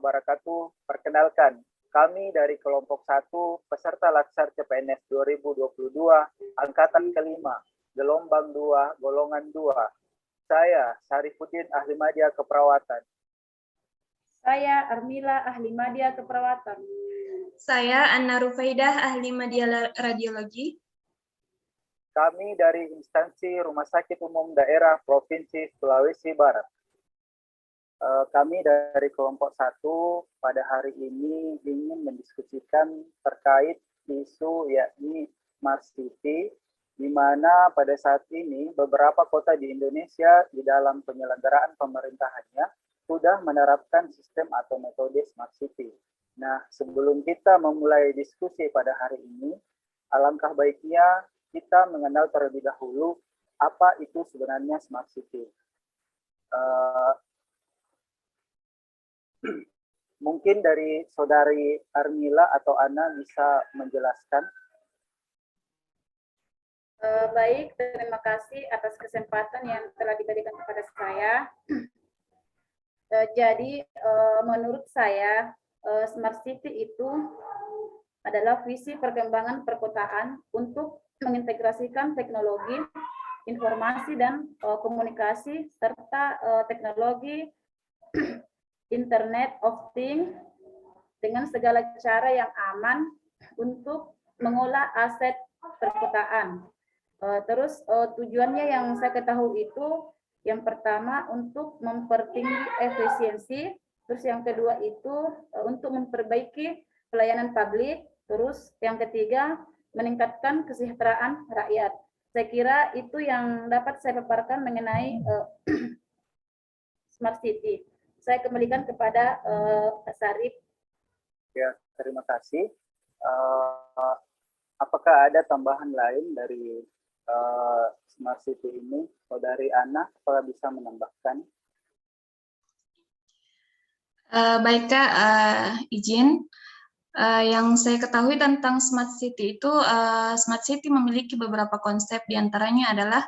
wabarakatuh. Perkenalkan, kami dari kelompok 1 peserta Laksar CPNS 2022 angkatan kelima, gelombang 2, golongan 2. Saya Syarifuddin, ahli media keperawatan. Saya Armila, ahli media keperawatan. Saya Anna Rufaidah, ahli media radiologi. Kami dari instansi Rumah Sakit Umum Daerah Provinsi Sulawesi Barat. Kami dari kelompok 1 pada hari ini ingin mendiskusikan terkait isu yakni Smart City, di mana pada saat ini beberapa kota di Indonesia di dalam penyelenggaraan pemerintahannya sudah menerapkan sistem atau metode Smart City. Nah, sebelum kita memulai diskusi pada hari ini, alangkah baiknya kita mengenal terlebih dahulu apa itu sebenarnya Smart City. Mungkin dari Saudari Armila atau Ana bisa menjelaskan. Baik, terima kasih atas kesempatan yang telah diberikan kepada saya. Jadi, menurut saya, Smart City itu adalah visi perkembangan perkotaan untuk mengintegrasikan teknologi, informasi, dan komunikasi, serta teknologi Internet of Things dengan segala cara yang aman untuk mengolah aset perkotaan. Terus tujuannya yang saya ketahui itu, yang pertama untuk mempertinggi efisiensi, terus yang kedua itu untuk memperbaiki pelayanan publik, terus yang ketiga meningkatkan kesejahteraan rakyat. Saya kira itu yang dapat saya paparkan mengenai Smart City. Saya kembalikan kepada Pak Sarif. Ya, terima kasih. Apakah ada tambahan lain dari Smart City ini? Saudari Ana, apakah bisa menambahkan? Baik Kak, izin. Yang saya ketahui tentang Smart City itu, Smart City memiliki beberapa konsep, diantaranya adalah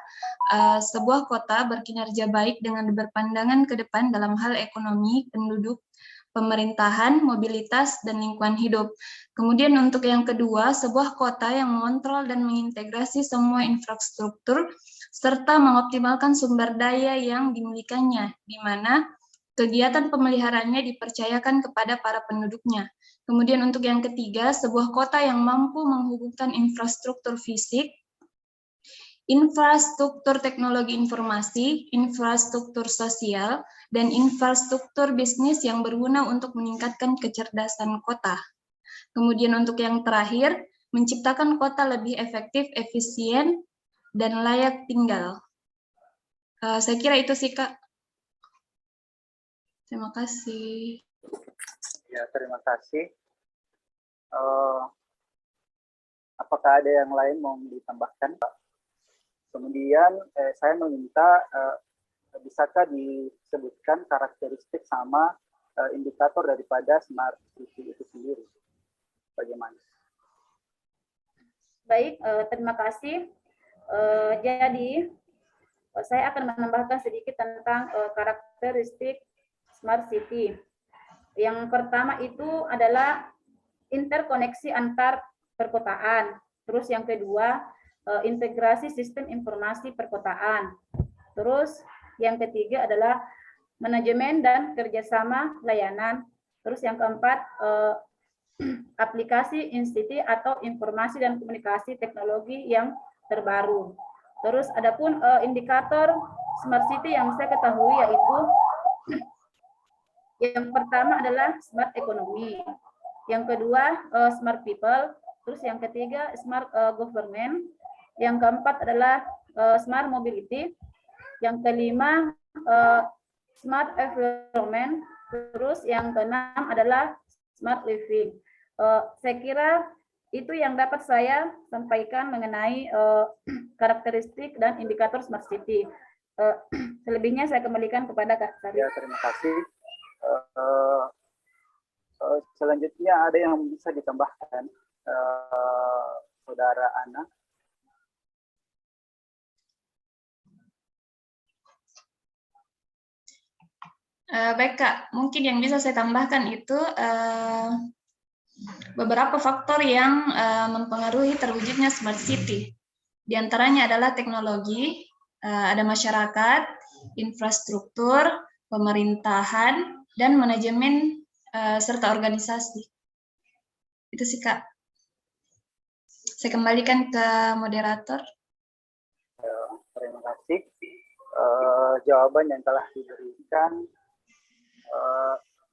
sebuah kota berkinerja baik dengan berpandangan ke depan dalam hal ekonomi, penduduk, pemerintahan, mobilitas, dan lingkungan hidup. Kemudian untuk yang kedua, sebuah kota yang mengontrol dan mengintegrasi semua infrastruktur, serta mengoptimalkan sumber daya yang dimilikannya, di mana kegiatan pemeliharaannya dipercayakan kepada para penduduknya. Kemudian untuk yang ketiga, sebuah kota yang mampu menghubungkan infrastruktur fisik, infrastruktur teknologi informasi, infrastruktur sosial, dan infrastruktur bisnis yang berguna untuk meningkatkan kecerdasan kota. Kemudian untuk yang terakhir, menciptakan kota lebih efektif, efisien, dan layak tinggal. Saya kira itu sih, Kak. Terima kasih. Ya, terima kasih. Apakah ada yang lain mau ditambahkan, Pak? Kemudian saya meminta bisakah disebutkan karakteristik sama indikator daripada Smart City itu sendiri? Bagaimana? Baik, terima kasih. Jadi, saya akan menambahkan sedikit tentang karakteristik Smart City. Yang pertama itu adalah interkoneksi antar perkotaan. Terus yang kedua, integrasi sistem informasi perkotaan. Terus yang ketiga adalah manajemen dan kerjasama layanan. Terus yang keempat, aplikasi institusi atau informasi dan komunikasi teknologi yang terbaru. Terus adapun indikator Smart City yang saya ketahui yaitu yang pertama adalah smart economy, yang kedua smart people, terus yang ketiga smart government, yang keempat adalah smart mobility, yang kelima smart environment, terus yang keenam adalah smart living. Saya kira itu yang dapat saya sampaikan mengenai karakteristik dan indikator Smart City. Selebihnya saya kembalikan kepada Kak Sari. Ya, terima kasih. Selanjutnya ada yang bisa ditambahkan, Saudara Ana? Baik Kak, mungkin yang bisa saya tambahkan itu beberapa faktor yang mempengaruhi terwujudnya smart city. Di antaranya adalah teknologi, ada masyarakat, infrastruktur, pemerintahan, dan manajemen serta organisasi. Itu sih Kak. Saya kembalikan ke moderator. Terima kasih. Jawaban yang telah diberikan.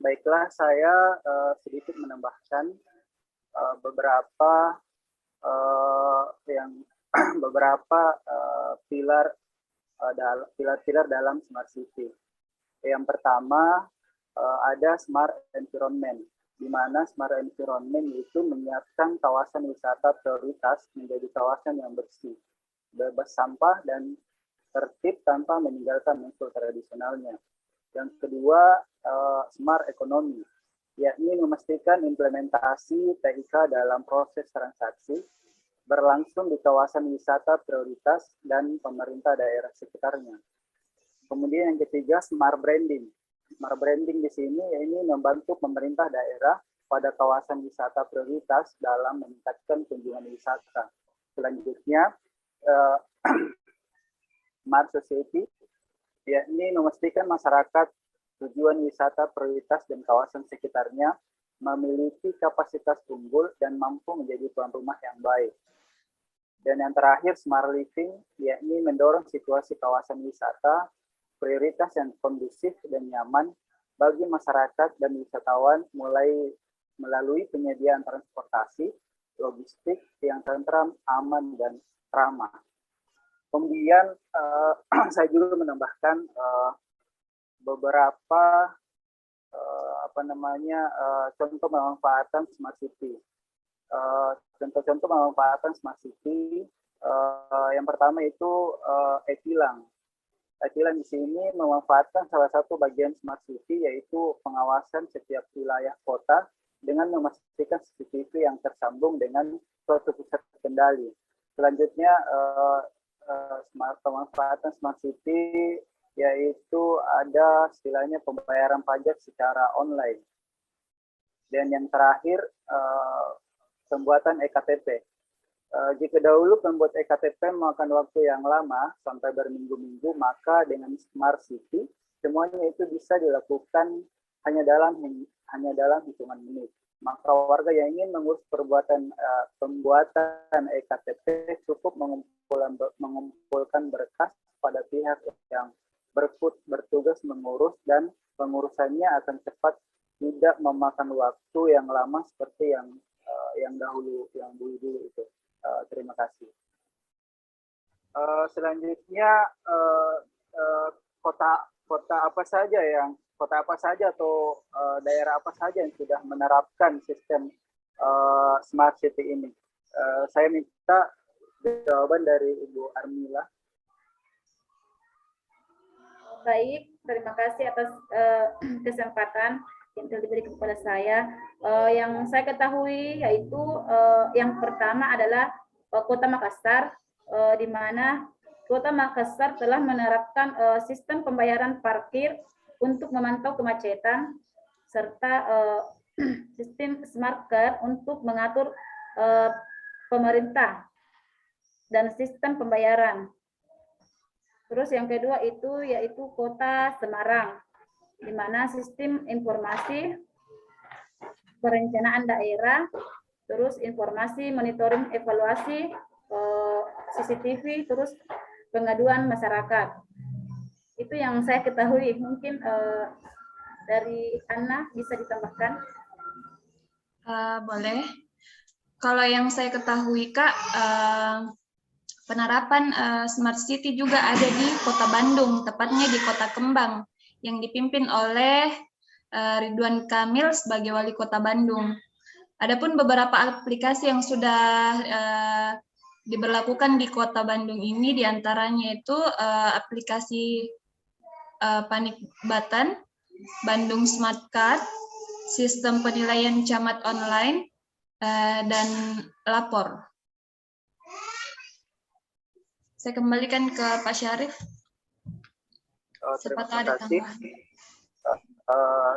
Baiklah, saya sedikit menambahkan beberapa pilar dalam smart city. Yang pertama ada smart environment, di mana smart environment itu menyiapkan kawasan wisata prioritas menjadi kawasan yang bersih, bebas sampah dan tertib tanpa meninggalkan unsur tradisionalnya. Yang kedua, smart economy, yakni memastikan implementasi TIK dalam proses transaksi berlangsung di kawasan wisata prioritas dan pemerintah daerah sekitarnya. Kemudian yang ketiga, smart branding. Smart branding di sini ini membantu pemerintah daerah pada kawasan wisata prioritas dalam meningkatkan kunjungan wisata. Selanjutnya, smart society, yakni memastikan masyarakat tujuan wisata prioritas dan kawasan sekitarnya memiliki kapasitas unggul dan mampu menjadi tuan rumah yang baik. Dan yang terakhir, smart living, yakni mendorong situasi kawasan wisata prioritas yang kondusif dan nyaman bagi masyarakat dan wisatawan, mulai melalui penyediaan transportasi, logistik yang tentram, aman, dan ramah. Kemudian saya juga menambahkan beberapa contoh pemanfaatan smart city. Contoh-contoh pemanfaatan smart city, yang pertama itu e-tilang. E-tilang di sini memanfaatkan salah satu bagian smart city, yaitu pengawasan setiap wilayah kota dengan memastikan CCTV yang tersambung dengan suatu pusat kendali. Selanjutnya pemanfaatan smart city yaitu ada istilahnya pembayaran pajak secara online. Dan yang terakhir pembuatan EKTP. Jika dahulu pembuat EKTP memakan waktu yang lama sampai berminggu-minggu, maka dengan smart city semuanya itu bisa dilakukan hanya dalam hitungan menit. Maka warga yang ingin mengurus pembuatan EKTP cukup mengumpulkan berkas pada pihak yang bertugas mengurus, dan pengurusannya akan cepat, tidak memakan waktu yang lama seperti yang dulu itu. Terima kasih. Selanjutnya kota apa saja atau daerah apa saja yang sudah menerapkan sistem smart city ini? Saya minta jawaban dari Ibu Armila. Baik, terima kasih atas kesempatan yang telah diberikan kepada saya. Yang saya ketahui yaitu yang pertama adalah Kota Makassar, di mana Kota Makassar telah menerapkan sistem pembayaran parkir untuk memantau kemacetan, serta sistem smart card untuk mengatur pemerintah dan sistem pembayaran. Terus yang kedua itu yaitu Kota Semarang, di mana sistem informasi perencanaan daerah, terus informasi monitoring evaluasi CCTV, terus pengaduan masyarakat. Itu yang saya ketahui. Mungkin dari Anna bisa ditambahkan? Boleh. Kalau yang saya ketahui Kak, penerapan smart city juga ada di Kota Bandung, tepatnya di Kota Kembang, yang dipimpin oleh Ridwan Kamil sebagai Wali Kota Bandung. Adapun beberapa aplikasi yang sudah diberlakukan di Kota Bandung ini, diantaranya itu aplikasi Panik Button, Bandung Smart Card, sistem penilaian camat online, dan lapor. Saya kembalikan ke Pak Syarif. Terima kasih.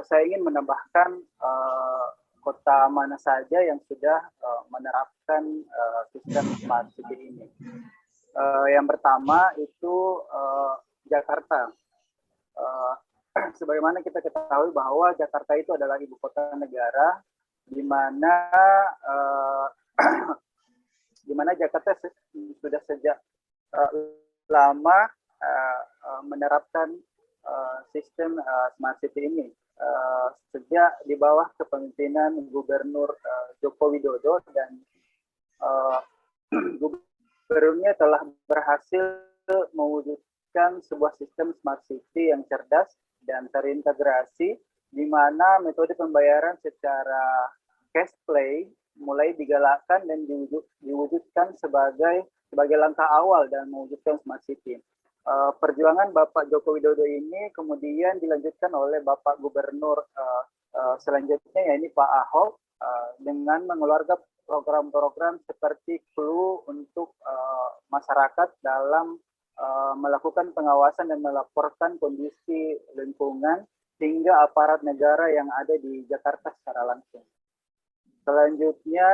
saya ingin menambahkan kota mana saja yang sudah menerapkan sistem smart city ini. Yang pertama itu Jakarta. Sebagaimana kita ketahui bahwa Jakarta itu adalah ibu kota negara, di mana Jakarta sudah sejak lama menerapkan sistem smart city ini. Sejak di bawah kepemimpinan Gubernur Joko Widodo, dan gubernurnya telah berhasil mewujudkan sebuah sistem smart city yang cerdas dan terintegrasi, di mana metode pembayaran secara cash play mulai digalakkan dan diwujudkan sebagai langkah awal dalam mewujudkan smart city. Perjuangan Bapak Joko Widodo ini kemudian dilanjutkan oleh Bapak Gubernur selanjutnya, yaitu Pak Ahok, dengan mengeluarkan program-program seperti clue untuk masyarakat dalam melakukan pengawasan dan melaporkan kondisi lingkungan hingga aparat negara yang ada di Jakarta secara langsung. Selanjutnya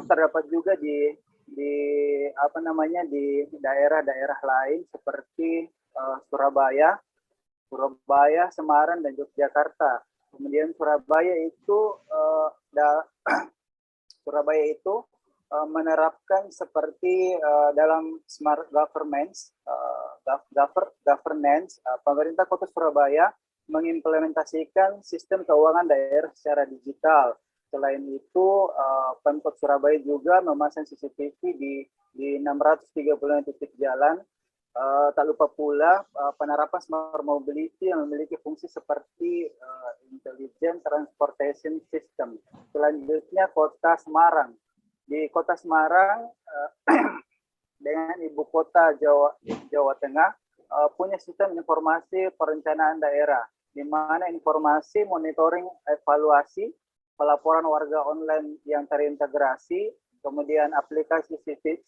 terdapat juga di daerah-daerah lain seperti Surabaya, Semarang, dan Yogyakarta. Kemudian Surabaya itu menerapkan seperti dalam smart governance, pemerintah Kota Surabaya mengimplementasikan sistem keuangan daerah secara digital. Selain itu, Pemkot Surabaya juga memasang CCTV di 630 titik jalan. Tak lupa pula penerapan smart mobility yang memiliki fungsi seperti intelligent transportation system. Selanjutnya Kota Semarang. Di Kota Semarang dengan ibu kota Jawa Tengah punya sistem informasi perencanaan daerah, di mana informasi monitoring evaluasi pelaporan warga online yang terintegrasi, kemudian aplikasi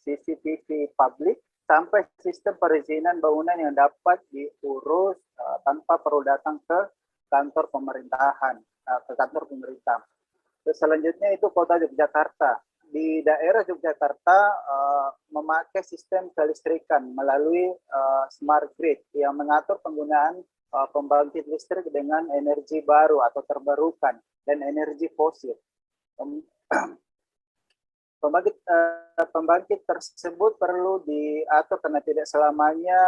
CCTV publik, sampai sistem perizinan bangunan yang dapat diurus tanpa perlu datang ke kantor pemerintahan, ke kantor pemerintah. Terus selanjutnya itu Kota Yogyakarta. Di daerah Yogyakarta memakai sistem kelistrikan melalui smart grid yang mengatur penggunaan pembangkit listrik dengan energi baru atau terbarukan dan energi fosil. Pembangkit tersebut perlu diatur karena tidak selamanya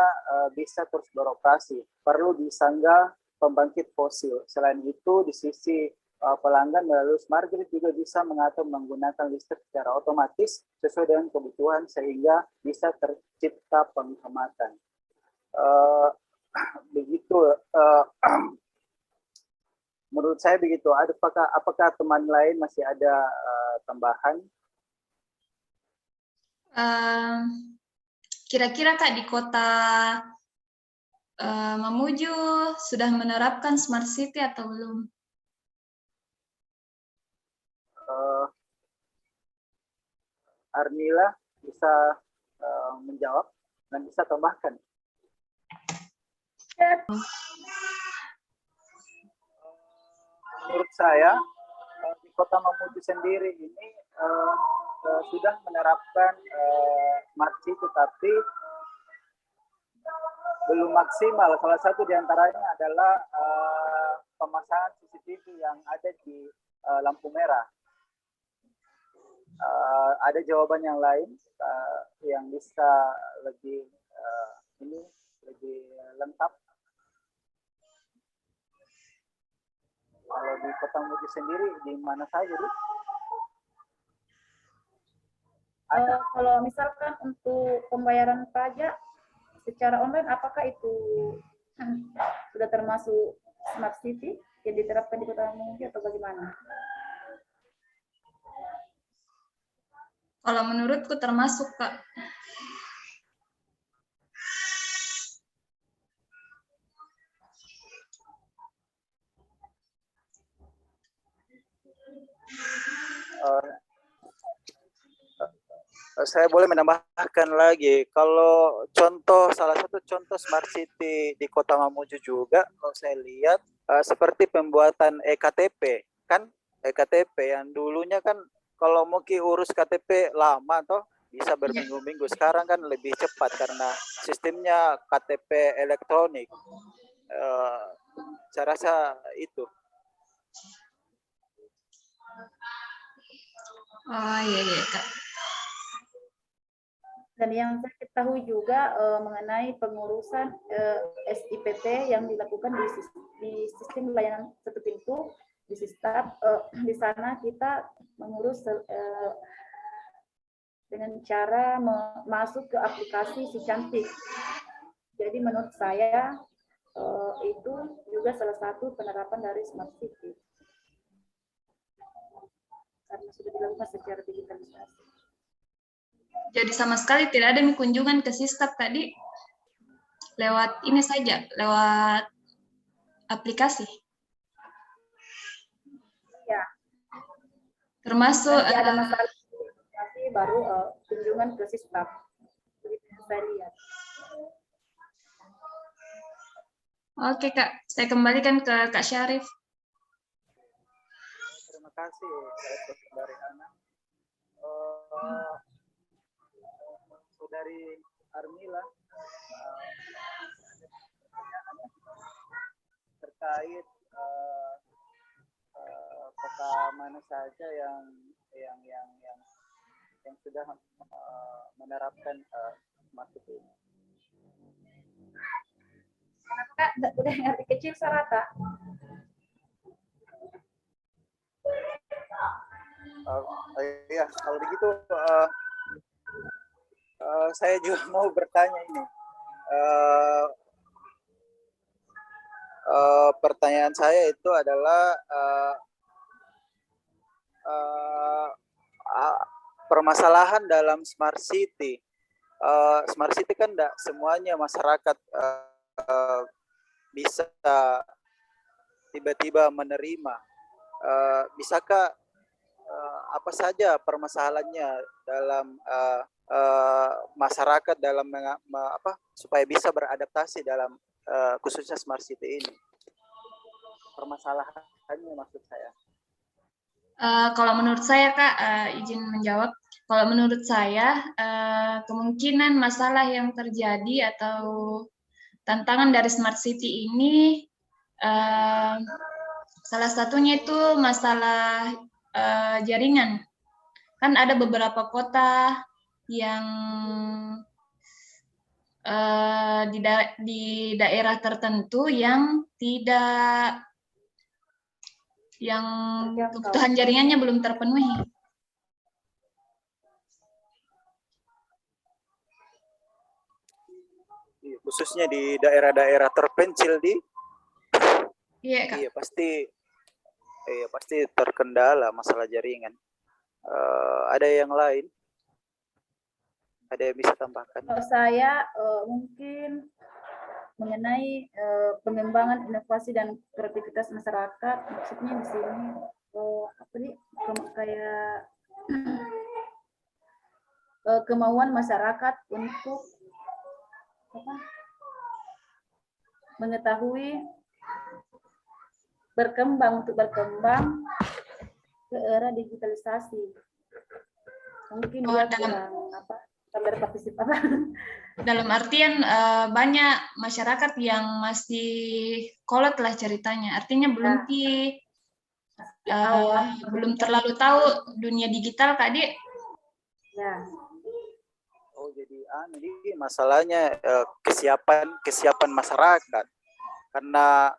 bisa terus beroperasi. Perlu disanggah pembangkit fosil. Selain itu, di sisi pelanggan melalui smart grid juga bisa mengatur menggunakan listrik secara otomatis sesuai dengan kebutuhan sehingga bisa tercipta penghematan. Begitu. Menurut saya begitu. Apakah teman lain masih ada tambahan? Kira-kira Kak di kota Mamuju sudah menerapkan smart city atau belum? Armila bisa menjawab dan bisa tambahkan. Menurut saya di Kota Mamuju sendiri ini sudah menerapkan smart city, tapi belum maksimal. Salah satu diantaranya adalah pemasangan CCTV yang ada di lampu merah. Ada jawaban yang lain yang bisa lebih lengkap. Kalau di Kota Mamuju sendiri di mana saja, Bu? Kalau misalkan untuk pembayaran pajak secara online, apakah itu sudah termasuk smart city yang diterapkan di Kota Mamuju atau bagaimana? Kalau menurutku termasuk, Kak. Saya boleh menambahkan lagi, kalau salah satu contoh smart city di Kota Mamuju juga, kalau saya lihat seperti pembuatan EKTP, kan EKTP yang dulunya kan kalau mau urus KTP lama toh bisa berminggu-minggu, sekarang kan lebih cepat karena sistemnya KTP elektronik. Saya rasa itu. Oh iya iya Kak. Dan yang saya ketahui juga mengenai pengurusan SIPT yang dilakukan di sistem layanan satu pintu di sistem di sana kita mengurus dengan cara masuk ke aplikasi si cantik. Jadi menurut saya itu juga salah satu penerapan dari smart city karena sudah dilakukan secara digitalisasi. Jadi sama sekali tidak ada kunjungan ke Sistap tadi, lewat ini saja, lewat aplikasi. Ya. Termasuk nanti ada masalah baru kunjungan ke Sistap. Begitu yang saya lihat. Oke Kak, saya kembalikan ke Kak Syarif. Terima kasih dari Ana. Saudari Armila terkait kota mana saja yang sudah menerapkan smart city ini. Kenapa Kak? Udah ngerti kecil Sarata? Iya, kalau begitu saya juga mau bertanya ini. Pertanyaan saya itu adalah permasalahan dalam smart city. Smart city kan tidak semuanya masyarakat bisa tiba-tiba menerima. Bisakah apa saja permasalahannya dalam masyarakat dalam supaya bisa beradaptasi dalam khususnya smart city ini? Permasalahannya maksud saya. Kalau menurut saya Kak, izin menjawab. Kalau menurut saya kemungkinan masalah yang terjadi atau tantangan dari smart city ini salah satunya itu masalah jaringan. Kan ada beberapa kota yang di daerah tertentu yang kebutuhan jaringannya belum terpenuhi. Khususnya di daerah-daerah terpencil Iya, pasti terkendala masalah jaringan. Ada yang lain? Ada yang bisa tambahkan? Saya mungkin mengenai pengembangan inovasi dan kreativitas masyarakat, maksudnya di sini kayak kemauan masyarakat untuk mengetahui berkembang ke era digitalisasi. Mungkin dia kurang berpartisipasi. Dalam artian banyak masyarakat yang masih kolot lah ceritanya. Artinya belum terlalu tahu dunia digital Kak Dik. Ya. Oh jadi masalahnya kesiapan masyarakat karena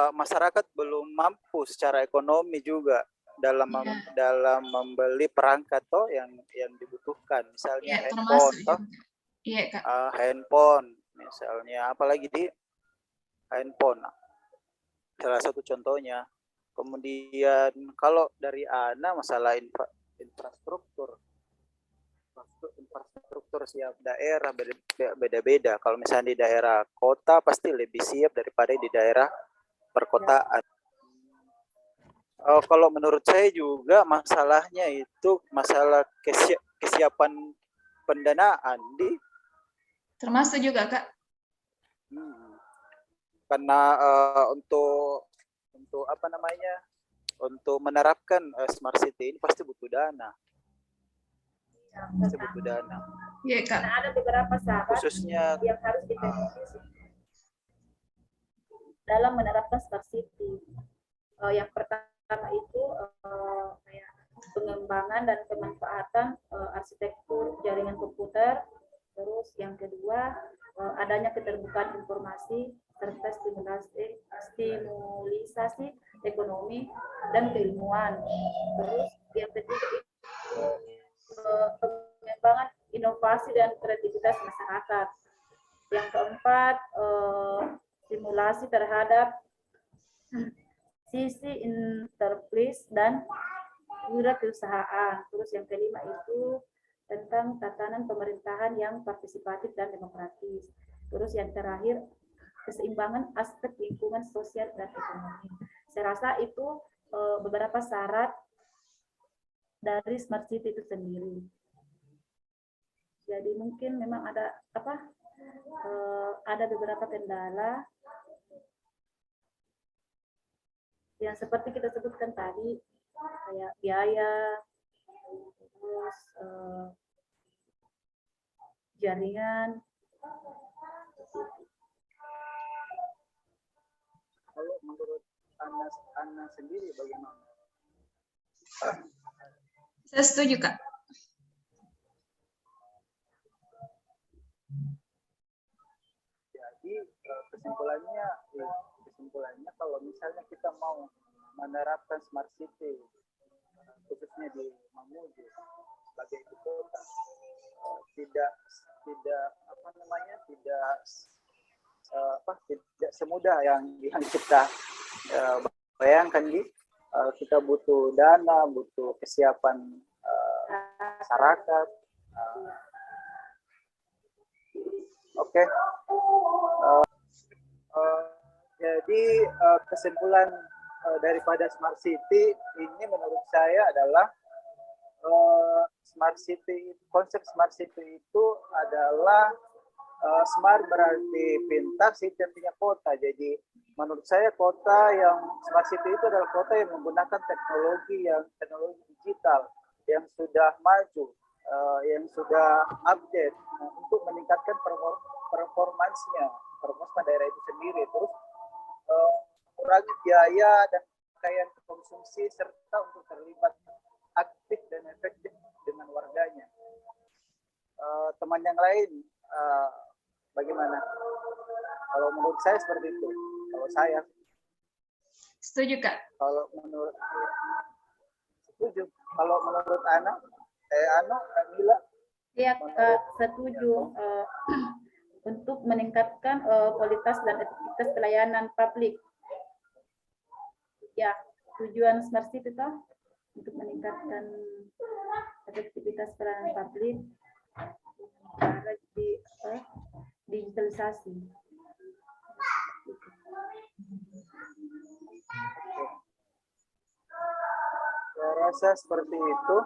masyarakat belum mampu secara ekonomi juga dalam membeli perangkat yang dibutuhkan, misalnya handphone handphone misalnya, apalagi di handphone salah satu contohnya. Kemudian kalau dari Ana masalah infrastruktur siap daerah beda-beda. Kalau misalnya di daerah kota pasti lebih siap daripada di daerah perkotaan. Kalau menurut saya juga masalahnya itu masalah persiapan pendanaan di Termasuk juga, Kak. Karena untuk apa namanya, untuk menerapkan smart city ini pasti butuh dana. Pasti butuh dana. Iya, Kak. Karena ada beberapa syarat Khususnya yang harus dipenuhi dalam menerapkan smart city. Yang pertama itu kayak pengembangan dan pemanfaatan arsitektur jaringan komputer. Terus yang kedua adanya keterbukaan informasi serta stimulisasi ekonomi dan keilmuan. Terus yang ketiga itu pengembangan inovasi dan kreativitas masyarakat. Yang keempat stimulasi terhadap sisi enterprise dan wirausahaan. Terus yang kelima itu tentang tatanan pemerintahan yang partisipatif dan demokratis. Terus yang terakhir keseimbangan aspek lingkungan sosial dan ekonomi. Saya rasa itu beberapa syarat dari smart city itu sendiri. Jadi mungkin memang ada ada beberapa kendala yang seperti kita sebutkan tadi, kayak biaya, terus jaringan. Kalau menurut Ana sendiri bagaimana? Saya setuju, Kak. Jadi kesimpulannya kalau misalnya kita mau menerapkan smart city khususnya di Mamuju sebagai ibu kota, tidak semudah yang kita bayangkan. Kita butuh dana, butuh kesiapan masyarakat. Oke. Jadi kesimpulan daripada smart city ini menurut saya adalah konsep smart city itu adalah smart berarti pintar, city artinya kota. Jadi menurut saya kota yang smart city itu adalah kota yang menggunakan teknologi digital yang sudah maju, yang sudah update untuk meningkatkan performance daerah itu sendiri. Terus mengurangi biaya dan pakaian konsumsi serta untuk terlibat aktif dan efektif dengan warganya. Teman yang lain bagaimana? Kalau menurut saya seperti itu. Kalau saya setuju, Kak. Kalau menurut setuju. Kalau menurut Ana, Kamila? Iya, setuju. Untuk meningkatkan kualitas dan efektivitas pelayanan publik. Ya, tujuan smart city itu untuk meningkatkan efektivitas pelayanan publik cara digitalisasi. Saya rasa seperti itu.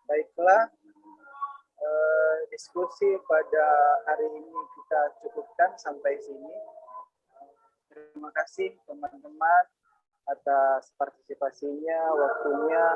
Baiklah, diskusi pada hari ini kita cukupkan sampai sini. Terima kasih teman-teman atas partisipasinya, waktunya.